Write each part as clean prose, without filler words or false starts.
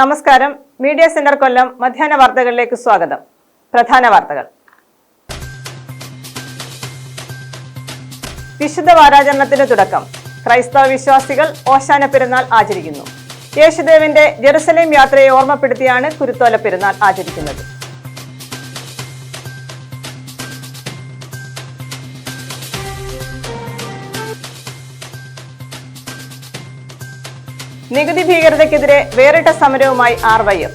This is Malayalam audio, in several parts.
നമസ്കാരം. മീഡിയ സെന്റർ കൊല്ലം മധ്യാഹ്ന വാർത്തകളിലേക്ക് സ്വാഗതം. പ്രധാന വാർത്തകൾ. വിശുദ്ധ വാരാചരണത്തിന് തുടക്കം. ക്രൈസ്തവ വിശ്വാസികൾ ഓശാന പെരുന്നാൾ ആചരിക്കുന്നു. യേശുദേവന്റെ ജെറുസലേം യാത്രയെ ഓർമ്മപ്പെടുത്തിയാണ് കുരുത്തോല പെരുന്നാൾ ആചരിക്കുന്നത്. നികുതി ഭീകരതയ്ക്കെതിരെ വേറിട്ട സമരവുമായി RYF.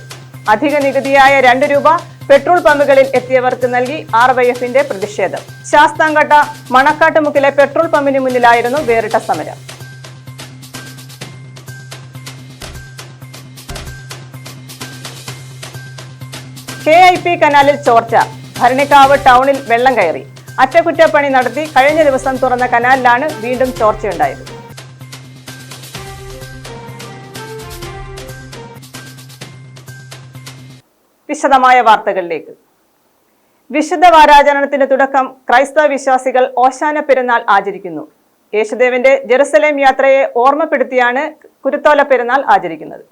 അധിക നികുതിയായ 2 രൂപ പെട്രോൾ പമ്പുകളിൽ എത്തിയവർക്ക് നൽകി RYFന്റെ പ്രതിഷേധം. ശാസ്താംകോട്ട മണക്കാട്ടുമുക്കിലെ പെട്രോൾ പമ്പിന് മുന്നിലായിരുന്നു വേറിട്ട സമരം. KIP കനാലിൽ ചോർച്ച. ഭരണിക്കാവ് ടൗണിൽ വെള്ളം കയറി. അറ്റകുറ്റപ്പണി നടത്തി കഴിഞ്ഞ ദിവസം തുറന്ന കനാലിലാണ് വീണ്ടും ചോർച്ചയുണ്ടായത്. വിശദമായ വാർത്തകളിലേക്ക്. വിശുദ്ധ വാരാചരണത്തിന് തുടക്കം. ക്രൈസ്തവ വിശ്വാസികൾ ഓശാന പെരുന്നാൾ ആചരിക്കുന്നു. യേശുദേവന്റെ ജെറുസലേം യാത്രയെ ഓർമ്മപ്പെടുത്തിയാണ് കുരുത്തോല പെരുന്നാൾ ആചരിക്കുന്നത്.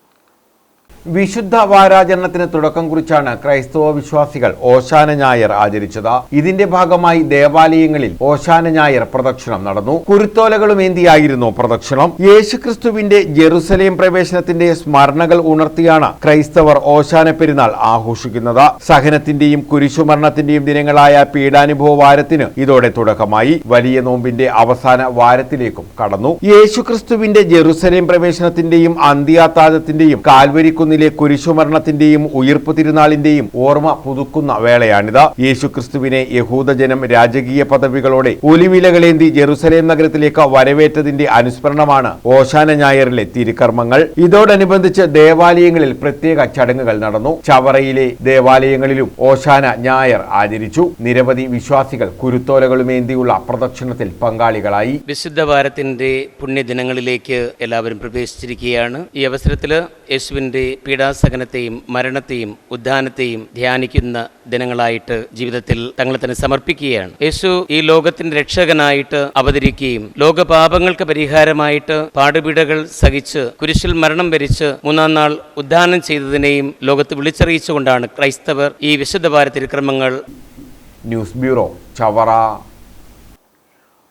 വിശുദ്ധ വാരാചരണത്തിന് തുടക്കം കുറിച്ചാണ് ക്രൈസ്തവ വിശ്വാസികൾ ഓശാന ഞായർ ആചരിച്ചത്. ഇതിന്റെ ഭാഗമായി ദേവാലയങ്ങളിൽ ഓശാന ഞായർ പ്രദക്ഷിണം നടന്നു. കുരുത്തോലകളുമേന്തിയായിരുന്നു പ്രദക്ഷിണം. യേശുക്രിസ്തുവിന്റെ ജെറുസലേം പ്രവേശനത്തിന്റെ സ്മരണകൾ ഉണർത്തിയാണ് ക്രൈസ്തവർ ഓശാന പെരുന്നാൾ ആഘോഷിക്കുന്നത്. സഹനത്തിന്റെയും കുരിശുമരണത്തിന്റെയും ദിനങ്ങളായ പീഡാനുഭവ വാരത്തിന് ഇതോടെ തുടക്കമായി. വലിയ നോമ്പിന്റെ അവസാന വാരത്തിലേക്കും കടന്നു. യേശുക്രിസ്തുവിന്റെ ജെറുസലേം പ്രവേശനത്തിന്റെയും അന്ത്യാത്താഴത്തിന്റെയും കാൽവരിക്കുന്നിലെ കുരിശുമരണത്തിന്റെയും ഉയിർപ്പ് തിരുനാളിന്റെയും ഓർമ്മ പുതുക്കുന്ന വേളയാണിത്. യേശുക്രിസ്തുവിനെ യഹൂദജനം രാജകീയ പദവികളോടെ ഒലിവിലകളേന്തി ജെറുസലേം നഗരത്തിലേക്ക് വരവേറ്റതിന്റെ അനുസ്മരണമാണ് ഓശാന ഞായറിലെ തിരുക്കർമ്മങ്ങൾ. ഇതോടനുബന്ധിച്ച് ദേവാലയങ്ങളിൽ പ്രത്യേക ചടങ്ങുകൾ നടന്നു. ചവറയിലെ ദേവാലയങ്ങളിലും ഓശാന ഞായർ ആചരിച്ചു. നിരവധി വിശ്വാസികൾ കുരുത്തോലകളുമേന്തിയുള്ള പ്രദക്ഷിണത്തിൽ പങ്കാളികളായി. വിശുദ്ധ വാരത്തിന്റെ പുണ്യദിനങ്ങളിലേക്ക് എല്ലാവരും പ്രവേശിച്ചിരിക്കുകയാണ്. ഈ അവസരത്തിൽ യേശുവിന്റെ പീഡാസഹനത്തെയും മരണത്തെയും ഉദ്ധാനത്തെയും ധ്യാനിക്കുന്ന ദിനങ്ങളായിട്ട് ജീവിതത്തിൽ തങ്ങളെ തന്നെ സമർപ്പിക്കുകയാണ്. യേശു ഈ ലോകത്തിന്റെ രക്ഷകനായിട്ട് അവതരിക്കുകയും ലോകപാപങ്ങൾക്ക് പരിഹാരമായിട്ട് പാടുപീഡകൾ സഹിച്ച് കുരിശിൽ മരണം വരിച്ച് 3-ാം നാൾ ഉദ്ധാനം ചെയ്തതിനെയും ലോകത്ത് വിളിച്ചറിയിച്ചുകൊണ്ടാണ് ക്രൈസ്തവർ ഈ വിശുദ്ധ വാര തിരുക്രമങ്ങൾ. News bureau, Chavara.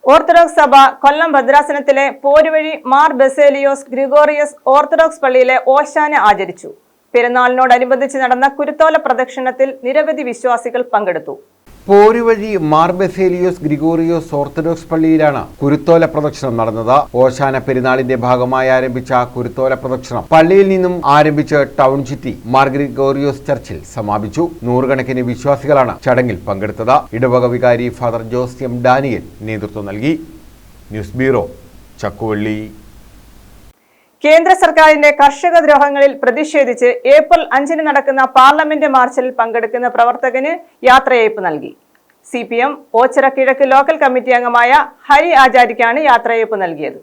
ഓർത്തഡോക്സ് സഭ കൊല്ലം ഭദ്രാസനത്തിലെ പോരുവഴി മാർ ബസേലിയോസ് ഗ്രിഗോറിയസ് ഓർത്തഡോക്സ് പള്ളിയിലെ ഓശാന ആചരിച്ചു. പെരുന്നാളിനോടനുബന്ധിച്ച് നടന്ന കുരുത്തോല പ്രദക്ഷിണത്തിൽ നിരവധി വിശ്വാസികൾ പങ്കെടുത്തു. പോരുവഴി മാർ ബസേലിയോസ് ഗ്രിഗോറിയോസ് ഓർത്തഡോക്സ് പള്ളിയിലാണ് കുരുത്തോല പ്രദക്ഷിണം നടന്നത്. ഓശാന പെരുന്നാളിന്റെ ഭാഗമായി ആരംഭിച്ച കുരുത്തോല പ്രദക്ഷിണം പള്ളിയിൽ നിന്നും ആരംഭിച്ച് ടൗൺ ചുറ്റി മാർ ഗ്രിഗോറിയോസ് ചർച്ചിൽ സമാപിച്ചു. നൂറുകണക്കിന് വിശ്വാസികളാണ് ചടങ്ങിൽ പങ്കെടുത്തത്. ഇടവക വികാരി ഫാദർ ജോസ് എം ഡാനിയൽ നേതൃത്വം നൽകി. News bureau, Chakkuvalli. കേന്ദ്ര സർക്കാരിന്റെ കർഷക ദ്രോഹങ്ങളിൽ പ്രതിഷേധിച്ച് ഏപ്രിൽ 5-ന് നടക്കുന്ന പാർലമെന്റ് മാർച്ചിൽ പങ്കെടുക്കുന്ന പ്രവർത്തകന് യാത്രയയപ്പ് നൽകി. CPM ഓച്ചിറ കിഴക്ക് ലോക്കൽ കമ്മിറ്റി അംഗമായ ഹരി ആചാര്യക്കാണ് യാത്രയയപ്പ് നൽകിയത്.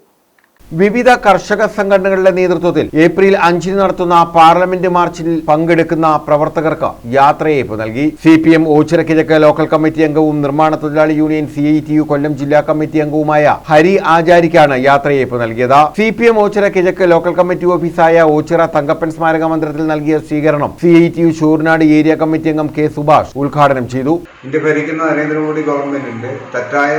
വിവിധ കർഷക സംഘടനകളുടെ നേതൃത്വത്തിൽ ഏപ്രിൽ 5-ന് നടത്തുന്ന പാർലമെന്റ് മാർച്ചിൽ പങ്കെടുക്കുന്ന പ്രവർത്തകർക്ക് യാത്രയയപ്പ് നൽകി. CPM ഓച്ചിറ കിഴക്ക് ലോക്കൽ കമ്മിറ്റി അംഗവും നിർമ്മാണ തൊഴിലാളി യൂണിയൻ CITU കൊല്ലം ജില്ലാ കമ്മിറ്റി അംഗവുമായ ഹരി ആചാര്യക്കാണ് യാത്രയയപ്പ് നൽകിയത്. CPM ഓച്ചിറ കിഴക്ക് ലോക്കൽ കമ്മിറ്റി ഓഫീസായ ഓച്ചിറ തങ്കപ്പൻ സ്മാരക മന്ദിരത്തിൽ നൽകിയ സ്വീകരണം CITU ശൂർനാട് ഏരിയ കമ്മിറ്റി അംഗം K. സുഭാഷ് ഉദ്ഘാടനം ചെയ്തു. ഇന്ത്യ ഭരിക്കുന്ന നരേന്ദ്രമോദി ഗവൺമെന്റിന്റെ തെറ്റായ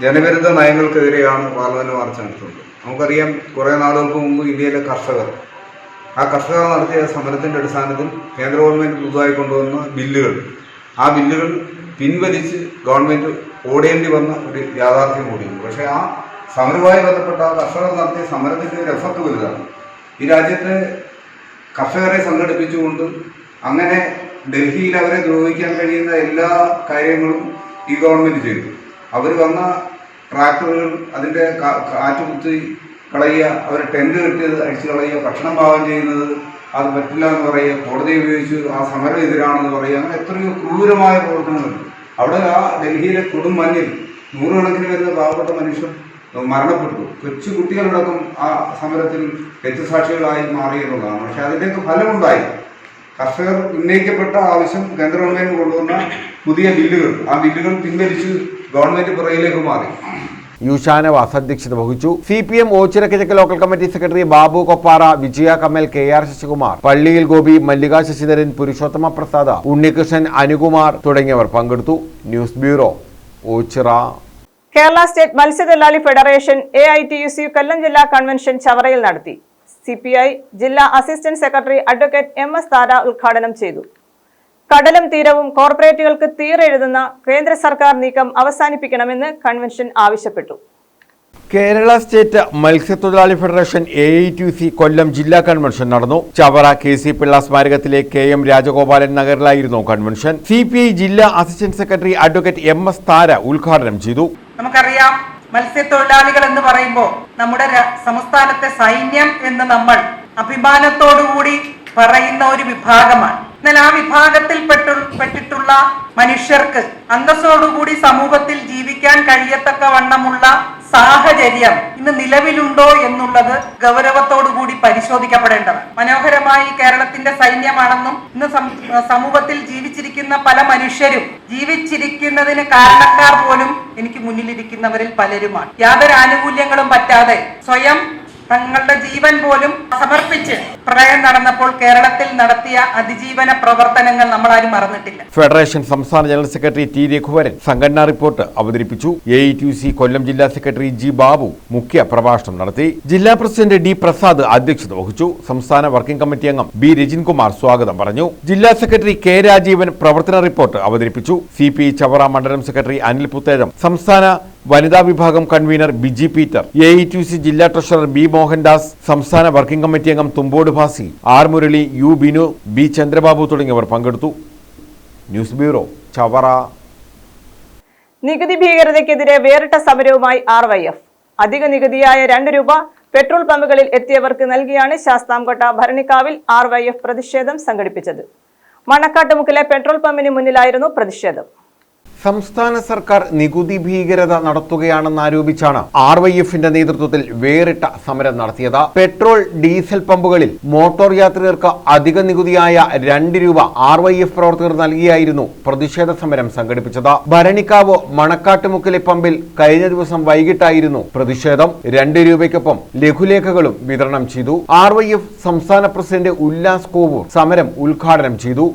ജനവിരുദ്ധ നയങ്ങൾക്കെതിരെയാണ് പാർലമെന്റ് മാർച്ച് നടത്തുന്നത്. നമുക്കറിയാം, കുറേ നാളുകൾക്ക് മുമ്പ് ഇന്ത്യയിലെ കർഷകർ നടത്തിയ സമരത്തിന്റെ അടിസ്ഥാനത്തിൽ കേന്ദ്ര ഗവൺമെന്റ് പുതുതായി കൊണ്ടുവന്ന ആ ബില്ലുകൾ പിൻവലിച്ച് ഗവൺമെന്റ് ഓടേണ്ടി വന്ന ഒരു യാഥാർത്ഥ്യം കൂടിയുണ്ട്. പക്ഷേ ആ സമരവുമായി ബന്ധപ്പെട്ട കർഷകർ നടത്തിയ സമരത്തിന്റെ ഒരു എഫക്ട് വലുതാണ്. ഈ രാജ്യത്തെ കർഷകരെ സംഘടിപ്പിച്ചുകൊണ്ട് അങ്ങനെ ഡൽഹിയിൽ അവരെ ദ്രോഹിക്കാൻ കഴിയുന്ന എല്ലാ കാര്യങ്ങളും ഈ ഗവൺമെന്റ് ചെയ്തു. അവർ വന്ന ട്രാക്ടറുകൾ അതിൻ്റെ കാറ്റ് കുത്തി കളയുക, അവർ ടെൻറ്റ് കെട്ടിയത് അടിച്ചു കളയുക, ഭക്ഷണം പാകം ചെയ്യുന്നത് അത് പറ്റില്ല എന്ന് പറയുക, കോടതിയെ ഉപയോഗിച്ച് ആ സമരം എതിരാണെന്ന് പറയുക, അങ്ങനെ എത്രയോ ക്രൂരമായ പ്രവർത്തനങ്ങളുണ്ട്. അവിടെ ആ ഡൽഹിയിലെ കൊടും മഞ്ഞിൽ നൂറുകണക്കിന് വരുന്ന പാവപ്പെട്ട മനുഷ്യർ മരണപ്പെട്ടു. കൊച്ചു കുട്ടികളടക്കം ആ സമരത്തിൽ രക്തസാക്ഷികളായി മാറി എന്നുള്ളതാണ്. പക്ഷെ അതിൻ്റെയൊക്കെ ഫലമുണ്ടായി. കർഷകർ ഉന്നയിക്കപ്പെട്ട ആവശ്യം കേന്ദ്ര ഗവൺമെന്റ് കൊണ്ടുവന്ന പുതിയ ബില്ലുകൾ, ആ ബില്ലുകൾ പിൻവലിച്ച് ഗവൺമെന്റ് പുറകിലേക്ക് മാറി. യു ഷാനവാസ് അധ്യക്ഷത വഹിച്ചു. CPM ഓച്ചിറക്കിഴക്ക് local committee secretary Babu Koppara, Vijaya Kamal, KR Sasikumar, Palliyil Gopi, മല്ലിക ശശിധരൻ, പുരുഷോത്തമ പ്രസാദ്, ഉണ്ണികൃഷ്ണൻ, അനുകുമാർ തുടങ്ങിയവർ പങ്കെടുത്തു. News bureau, Ochira. Kerala state മത്സ്യത്തൊഴിലാളി ഫെഡറേഷൻ AITUC കൊല്ലം ജില്ലാ കൺവെൻഷൻ ചവറയിൽ നടത്തി. CPI ജില്ലാ assistant secretary advocate MS Thara ഉദ്ഘാടനം ചെയ്തു. കടലും തീരവും കോർപ്പറേറ്റുകൾക്ക് തീരെഴുതുന്ന കേന്ദ്ര സർക്കാർ നീക്കം അവസാനിപ്പിക്കണമെന്ന് കൺവെൻഷൻ ആവശ്യപ്പെട്ടു. കേരള സ്റ്റേറ്റ് മത്സ്യത്തൊഴിലാളി ഫെഡറേഷൻ AITUC കൊല്ലം ജില്ലാ കൺവെൻഷൻ നടന്നു. ചവറ KC പിള്ള സ്മാരകത്തിലെ KM രാജഗോപാലൻ നഗറിലായിരുന്നു കൺവെൻഷൻ. CPI ജില്ലാ assistant secretary advocate MS Thara ഉദ്ഘാടനം ചെയ്തു. നമുക്കറിയാം, മത്സ്യത്തൊഴിലാളികൾ എന്ന് പറയുമ്പോൾ നമ്മുടെ സംസ്ഥാനത്തെ സൈന്യം എന്ന് നമ്മൾ അഭിമാനത്തോടുകൂടി പറയുന്ന ഒരു വിഭാഗമാണ്. എന്നാൽ ആ വിഭാഗത്തിൽ പെട്ടിട്ടുള്ള മനുഷ്യർക്ക് അന്തസ്സോടുകൂടി സമൂഹത്തിൽ ജീവിക്കാൻ കഴിയത്തക്കവണ്ണമുള്ള സാഹചര്യം ഇന്ന് നിലവിലുണ്ടോ എന്നുള്ളത് ഗൗരവത്തോടുകൂടി പരിശോധിക്കപ്പെടേണ്ടതാണ്. മനോഹരമായി കേരളത്തിന്റെ സൈന്യമാണെന്നും ഇന്ന് സമൂഹത്തിൽ ജീവിച്ചിരിക്കുന്ന പല മനുഷ്യരും ജീവിച്ചിരിക്കുന്നതിന് കാരണക്കാർ പോലും എനിക്ക് മുന്നിലിരിക്കുന്നവരിൽ പലരുമാണ്. യാതൊരു ആനുകൂല്യങ്ങളും പറ്റാതെ സ്വയം തങ്ങളുടെ ജീവൻ പോലും സമർപ്പിച്ച് പ്രളയം നടന്നപ്പോൾ കേരളത്തിൽ നടത്തിയ അതിജീവന പ്രവർത്തനങ്ങൾ നമ്മൾ ആരും മറന്നിട്ടില്ല. ഫെഡറേഷൻ സംസ്ഥാന ജനറൽ സെക്രട്ടറി T രഘുവരൻ സംഘടനാ റിപ്പോർട്ട് അവതരിപ്പിച്ചു. AITUC കൊല്ലം ജില്ലാ സെക്രട്ടറി G ബാബു മുഖ്യ പ്രഭാഷണം നടത്തി. ജില്ലാ പ്രസിഡന്റ് D പ്രസാദ് അധ്യക്ഷത വഹിച്ചു. സംസ്ഥാന വർക്കിംഗ് കമ്മിറ്റി അംഗം B രജിൻകുമാർ സ്വാഗതം പറഞ്ഞു. ജില്ലാ സെക്രട്ടറി K രാജീവൻ പ്രവർത്തന റിപ്പോർട്ട് അവതരിപ്പിച്ചു. CPI ചവറ മണ്ഡലം സെക്രട്ടറി അനിൽ പുത്തേഴം, സംസ്ഥാന വനിതാ വിഭാഗം കൺവീനർ ബിജി പീറ്റർ, AITUC ജില്ലാ ട്രഷറർ B മോഹൻദാസ്, സംസ്ഥാന വർക്കിംഗ് കമ്മിറ്റി അംഗം Thumbode Bhasi, R Murali, U Binu, B Chandrababu തുടങ്ങിയവർ പങ്കെടുത്തു. News bureau, Chavara. നികുതി ഭീകരതയ്ക്കെതിരെ വേറിട്ട സമരവുമായി RYF. അധിക നികുതിയായ 2 രൂപ പെട്രോൾ പമ്പുകളിൽ എത്തിയവർക്ക് നൽകിയാണ് ശാസ്താംകോട്ട ഭരണിക്കാവിൽ RYF പ്രതിഷേധം സംഘടിപ്പിച്ചത്. മണക്കാട്ടുമുക്കിലെ പെട്രോൾ പമ്പിന് മുന്നിലായിരുന്നു പ്രതിഷേധം. സംസ്ഥാന സർക്കാർ നികുതി ഭീകരത നടത്തുകയാണെന്നാരോപിച്ചാണ് RYFന്റെ നേതൃത്വത്തിൽ വേറിട്ട സമരം നടത്തിയത്. പെട്രോൾ, ഡീസൽ പമ്പുകളിൽ മോട്ടോർ യാത്രികർക്ക് അധിക നികുതിയായ 2 രൂപ RYF പ്രവർത്തകർ നൽകിയായിരുന്നു പ്രതിഷേധ സമരം സംഘടിപ്പിച്ചത്. ഭരണിക്കാവ് മണക്കാട്ടുമുക്കിലെ പമ്പിൽ കഴിഞ്ഞ ദിവസം വൈകിട്ടായിരുന്നു പ്രതിഷേധം. 2 രൂപയ്ക്കൊപ്പം ലഘുലേഖകളും വിതരണം ചെയ്തു. RYF സംസ്ഥാന പ്രസിഡന്റ് ഉല്ലാസ് കോവൂർ സമരം ഉദ്ഘാടനം ചെയ്തു.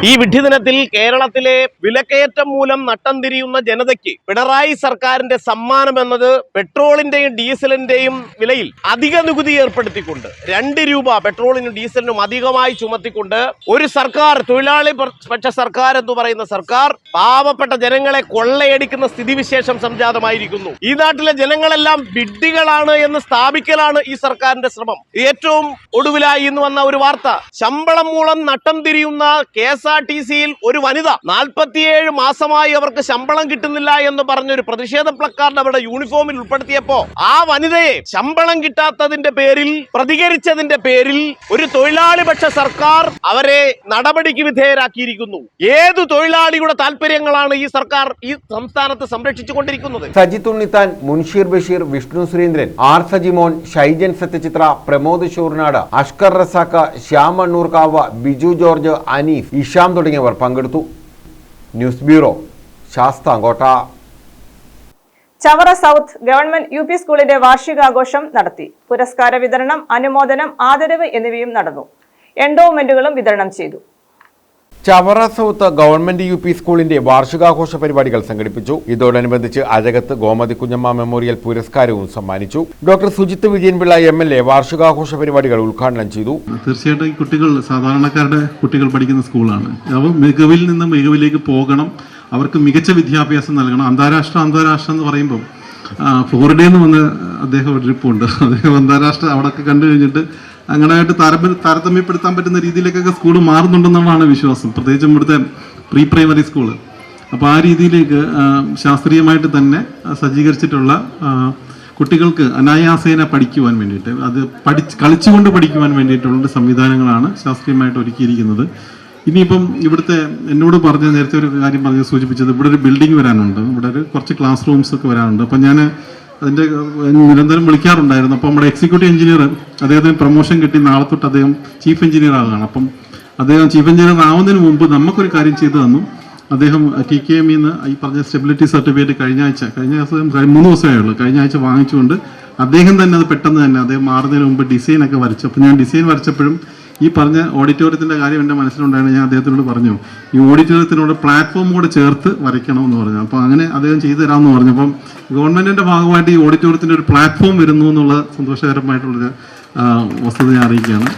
ഈ വിഡ്ഢിദിനത്തിൽ കേരളത്തിലെ വിലക്കയറ്റം മൂലം നട്ടം തിരിയുന്ന ജനതയ്ക്ക് പിണറായി സർക്കാരിന്റെ സമ്മാനം എന്നത് പെട്രോളിന്റെയും ഡീസലിന്റെയും വിലയിൽ അധിക നികുതി ഏർപ്പെടുത്തിക്കൊണ്ട് 2 രൂപ പെട്രോളിനും ഡീസലിനും അധികമായി ചുമത്തിക്കൊണ്ട് ഒരു സർക്കാർ, തൊഴിലാളി പക്ഷ സർക്കാർ എന്ന് പറയുന്ന സർക്കാർ പാവപ്പെട്ട ജനങ്ങളെ കൊള്ളയടിക്കുന്ന സ്ഥിതിവിശേഷം സംജാതമായിരിക്കുന്നു. ഈ നാട്ടിലെ ജനങ്ങളെല്ലാം വിഡ്ഢികളാണ് എന്ന് സ്ഥാപിക്കലാണ് ഈ സർക്കാരിന്റെ ശ്രമം. ഏറ്റവും ഒടുവിലായി ഇന്ന് വന്ന ഒരു വാർത്ത, ശമ്പളം മൂലം നട്ടം തിരിയുന്ന KSRTCയിൽ ഒരു വനിത 47 മാസമായി അവർക്ക് ശമ്പളം കിട്ടുന്നില്ല എന്ന് പറഞ്ഞൊരു പ്രതിഷേധ പ്ലക്കാർഡ് അവരുടെ യൂണിഫോമിൽ ഉൾപ്പെടുത്തിയപ്പോ ആ വനിതയെ ശമ്പളം കിട്ടാത്തതിന്റെ പേരിൽ പ്രതികരിച്ചതിന്റെ പേരിൽ ഒരു തൊഴിലാളി പക്ഷ സർക്കാർ അവരെ നടപടിക്ക് വിധേയരാക്കിയിരിക്കുന്നു. ഏതു തൊഴിലാളിയുടെ താല്പര്യങ്ങളാണ് ഈ സർക്കാർ ഈ സംസ്ഥാനത്ത് സംരക്ഷിച്ചുകൊണ്ടിരിക്കുന്നത്? സജിത് ഉണ്ണിത്താൻ, മുൻഷീർ ബഷീർ, വിഷ്ണു സുരേന്ദ്രൻ, R സജിമോൻ, ഷൈജൻ സത്യചിത്ര, പ്രമോദ് ഷൂർനാട്, അഷ്കർ റസാഖ്, ശ്യാം മണ്ണൂർക്കാവ്, ബിജു ജോർജ്, അനീഫ്, ഇഷാം തുടങ്ങിയവർ പങ്കെടുത്തു. News bureau, Sasthamkotta. Chavara south government UP സ്കൂളിന്റെ വാർഷികാഘോഷം നടത്തി. പുരസ്കാര വിതരണം, അനുമോദനം, ആദരവ് എന്നിവയും നടന്നു. എൻഡോവ്മെന്റുകളും വിതരണം ചെയ്തു. ചവറ സൗത്ത് ഗവൺമെന്റ് UP സ്കൂളിന്റെ വാർഷികാഘോഷ പരിപാടികൾ സംഘടിപ്പിച്ചു. ഇതോടനുബന്ധിച്ച് അഴകത്ത് ഗോമതി കുഞ്ഞമ്മ മെമ്മോറിയൽ പുരസ്കാരവും സമ്മാനിച്ചു. ഡോക്ടർ സുജിത്ത് വിജയൻപിള്ള MLA വാർഷികാഘോഷ പരിപാടികൾ ഉദ്ഘാടനം ചെയ്തു. തീർച്ചയായിട്ടും ഈ കുട്ടികൾ സാധാരണക്കാരുടെ കുട്ടികൾ പഠിക്കുന്ന സ്കൂളാണ്. അവർ മികവിൽ നിന്ന് മികവിലേക്ക് പോകണം, അവർക്ക് മികച്ച വിദ്യാഭ്യാസം നൽകണം. അന്താരാഷ്ട്ര എന്ന് പറയുമ്പോൾ ഫ്ലോറിഡയിൽ നിന്ന് വന്ന അദ്ദേഹം ഒരു ട്രിപ്പുണ്ട്. അദ്ദേഹം അന്താരാഷ്ട്ര അവിടെയൊക്കെ കണ്ടു കഴിഞ്ഞിട്ട് അങ്ങനെയായിട്ട് താരതമ്യപ്പെടുത്താൻ പറ്റുന്ന രീതിയിലേക്കൊക്കെ സ്കൂൾ മാറുന്നുണ്ടെന്നുള്ളതാണ് വിശ്വാസം, പ്രത്യേകിച്ചും ഇവിടുത്തെ പ്രീ പ്രൈമറി സ്കൂള്. അപ്പോൾ ആ രീതിയിലേക്ക് ശാസ്ത്രീയമായിട്ട് തന്നെ സജ്ജീകരിച്ചിട്ടുള്ള കുട്ടികൾക്ക് അനായാസേന പഠിക്കുവാൻ വേണ്ടിയിട്ട്, അത് കളിച്ചുകൊണ്ട് പഠിക്കുവാൻ വേണ്ടിയിട്ടുള്ള സംവിധാനങ്ങളാണ് ശാസ്ത്രീയമായിട്ട് ഒരുക്കിയിരിക്കുന്നത്. ഇനിയിപ്പം ഇവിടുത്തെ എന്നോട് പറഞ്ഞ നേരത്തെ ഒരു കാര്യം സൂചിപ്പിച്ചത്, ഇവിടെ ഒരു ബിൽഡിംഗ് വരാനുണ്ട്, ഇവിടെ ഒരു കുറച്ച് ക്ലാസ് റൂംസ് ഒക്കെ വരാനുണ്ട്. അപ്പം ഞാൻ അതിൻ്റെ നിരന്തരം വിളിക്കാറുണ്ടായിരുന്നു. അപ്പോൾ നമ്മുടെ എക്സിക്യൂട്ടീവ് എഞ്ചിനീയർ, അദ്ദേഹത്തിന് പ്രൊമോഷൻ കിട്ടി, നാളെ തൊട്ട് അദ്ദേഹം ചീഫ് എഞ്ചിനീയർ ആവുകയാണ്. അപ്പം അദ്ദേഹം ചീഫ് എഞ്ചിനീയർ ആവുന്നതിന് മുമ്പ് നമുക്കൊരു കാര്യം ചെയ്തു തന്നു. അദ്ദേഹം TKMയിൽ നിന്ന് ഈ പറഞ്ഞ സ്റ്റെബിലിറ്റി സർട്ടിഫിക്കറ്റ് കഴിഞ്ഞ ദിവസം 3 ദിവസമേ ഉള്ളൂ, കഴിഞ്ഞ ആഴ്ച വാങ്ങിച്ചുകൊണ്ട് അദ്ദേഹം തന്നെ അത് പെട്ടെന്ന് തന്നെ അദ്ദേഹം മാറുന്നതിന് മുമ്പ് ഡിസൈനൊക്കെ വരച്ചു. അപ്പോൾ ഞാൻ ഡിസൈൻ വരച്ചപ്പോഴും ഈ പറഞ്ഞ ഓഡിറ്റോറിയത്തിൻ്റെ കാര്യം എൻ്റെ മനസ്സിലുണ്ടായിരുന്നു. ഞാൻ അദ്ദേഹത്തിനോട് പറഞ്ഞു ഈ ഓഡിറ്റോറിയത്തിനോട് പ്ലാറ്റ്ഫോം കൂടെ ചേർത്ത് വരയ്ക്കണമെന്ന് പറഞ്ഞു. അപ്പോൾ അങ്ങനെ അദ്ദേഹം ചെയ്തു തരാമെന്ന് പറഞ്ഞു. അപ്പം ഗവൺമെൻറ്റിൻ്റെ ഭാഗമായിട്ട് ഈ ഓഡിറ്റോറിയത്തിൻ്റെ ഒരു പ്ലാറ്റ്ഫോം വരുന്നു എന്നുള്ള സന്തോഷകരമായിട്ടുള്ളൊരു വസ്തുത ഞാൻ അറിയിക്കുകയാണ്.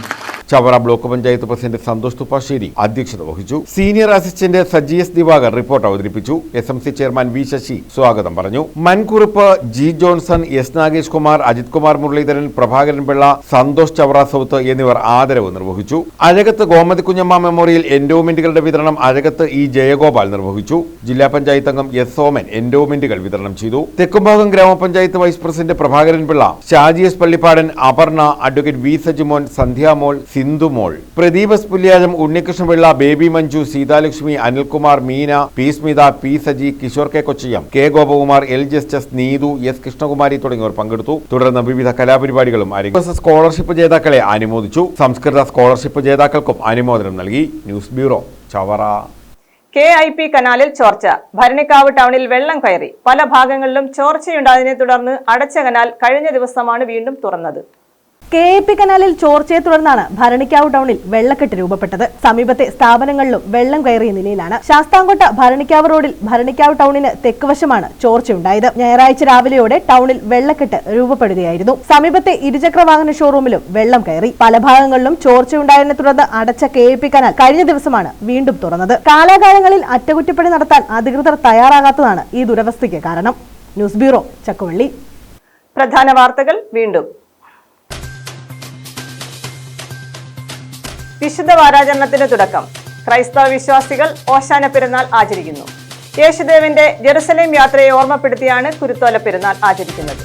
ചവറ ബ്ലോക്ക് പഞ്ചായത്ത് പ്രസിഡന്റ് സന്തോഷ് തുപ്പാശ്ശേരി അധ്യക്ഷത വഹിച്ചു. Senior assistant Saji S Divakar report അവതരിപ്പിച്ചു. SMC ചെയർമാൻ വി ശശി സ്വാഗതം പറഞ്ഞു. മൻകുറിപ്പ്, G Johnson, S Nagesh Kumar, Ajith Kumar Muraleedharan, Prabhakaran Pillai, Santhosh Chavara south എന്നിവർ ആദരവ് നിർവഹിച്ചു. അഴകത്ത് ഗോമതി കുഞ്ഞമ്മ മെമ്മോറിയൽ എൻഡോമെന്റുകളുടെ വിതരണം അഴകത്ത് E ജയഗോപാൽ നിർവഹിച്ചു. ജില്ലാ പഞ്ചായത്ത് അംഗം S സോമൻ എൻഡോമെന്റുകൾ വിതരണം ചെയ്തു. തെക്കുംഭാഗം ഗ്രാമപഞ്ചായത്ത് vice president Prabhakaran Pillai, Shaji S Pallipadan, Aparna, advocate V Sajimon, Sandhyamol, Sindhumol, Pradeep S പുല്യാജം, Unnikrishnapillai, Baby Manju, Seethalakshmi, Anilkumar, Meena, P Smitha, P Saji, Kishore K Kochiyam, K Gopakumar, L Justice, Neethu, S Krishnakumari തുടങ്ങിയവർ പങ്കെടുത്തു. തുടർന്ന് വിവിധ കലാപരിപാടികളും ആരംഭിച്ചു. സ്കോളർഷിപ്പ് ജേതാക്കളെ അനുമോദിച്ചു. സംസ്കൃത സ്കോളർഷിപ്പ് ജേതാക്കൾക്കും അനുമോദനം നൽകി. News bureau, Chavara. KIP കനാലിൽ ചോർച്ച. ഭരണിക്കാവ് ടൗണിൽ വെള്ളം കയറി. പല ഭാഗങ്ങളിലും ചോർച്ചയുണ്ടായതിനെ തുടർന്ന് അടച്ച കനാൽ കഴിഞ്ഞ ദിവസമാണ് വീണ്ടും തുറന്നത്. KIP കനാലിൽ ചോർച്ചയെ തുടർന്നാണ് ഭരണിക്കാവ് ടൗണിൽ വെള്ളക്കെട്ട് രൂപപ്പെട്ടത്. സമീപത്തെ സ്ഥാപനങ്ങളിലും വെള്ളം കയറിയ നിലയിലാണ്. ശാസ്താംകോട്ട ഭരണിക്കാവ് റോഡിൽ ഭരണിക്കാവ് ടൗണിന് തെക്കുവശമാണ് ചോർച്ചയുണ്ടായത്. ഞായറാഴ്ച രാവിലെയോടെ ടൗണിൽ വെള്ളക്കെട്ട് രൂപപ്പെടുകയായിരുന്നു. സമീപത്തെ ഇരുചക്ര വാഹന ഷോറൂമിലും വെള്ളം കയറി. പല ഭാഗങ്ങളിലും ചോർച്ചയുണ്ടായതിനെ തുടർന്ന് അടച്ച KIP കനാൽ കഴിഞ്ഞ ദിവസമാണ് വീണ്ടും തുറന്നത്. കാലാകാലങ്ങളിൽ അറ്റകുറ്റപ്പണി നടത്താൻ അധികൃതർ തയ്യാറാകാത്തതാണ് ഈ ദുരവസ്ഥയ്ക്ക് കാരണം. News bureau, Chakkuvalli. പ്രധാന വാർത്തകൾ വീണ്ടും. വിശുദ്ധ വാരാചരണത്തിന് തുടക്കം. ക്രൈസ്തവ വിശ്വാസികൾ ഓശാന പെരുന്നാൾ ആചരിക്കുന്നു. യേശുദേവന്റെ ജെറുസലേം യാത്രയെ ഓർമ്മപ്പെടുത്തിയാണ് കുരുത്തോല പെരുന്നാൾ ആചരിക്കുന്നത്.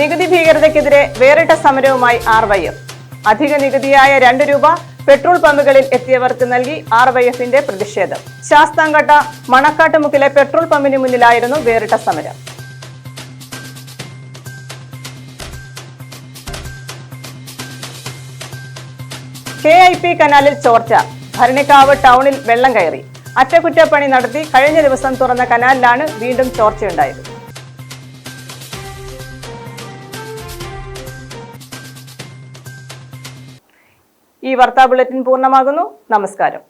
നികുതി ഭീകരതയ്ക്കെതിരെ വേറിട്ട സമരവുമായി RYF. അധിക നികുതിയായ 2 രൂപ പെട്രോൾ പമ്പുകളിൽ എത്തിയവർക്ക് നൽകി RYFന്റെ പ്രതിഷേധം. ശാസ്താംകോട്ട മണക്കാട്ടുമുക്കിലെ പെട്രോൾ പമ്പിന് മുന്നിലായിരുന്നു വേറിട്ട സമരം. KIP കനാലിൽ ചോർച്ച. ഭരണിക്കാവ് ടൗണിൽ വെള്ളം കയറി. അറ്റകുറ്റപ്പണി നടത്തി കഴിഞ്ഞ ദിവസം തുറന്ന കനാലിലാണ് വീണ്ടും ചോർച്ചയുണ്ടായത്. ഈ വാർത്താ ബുള്ളറ്റിൻ പൂർണ്ണമാകുന്നു. നമസ്കാരം.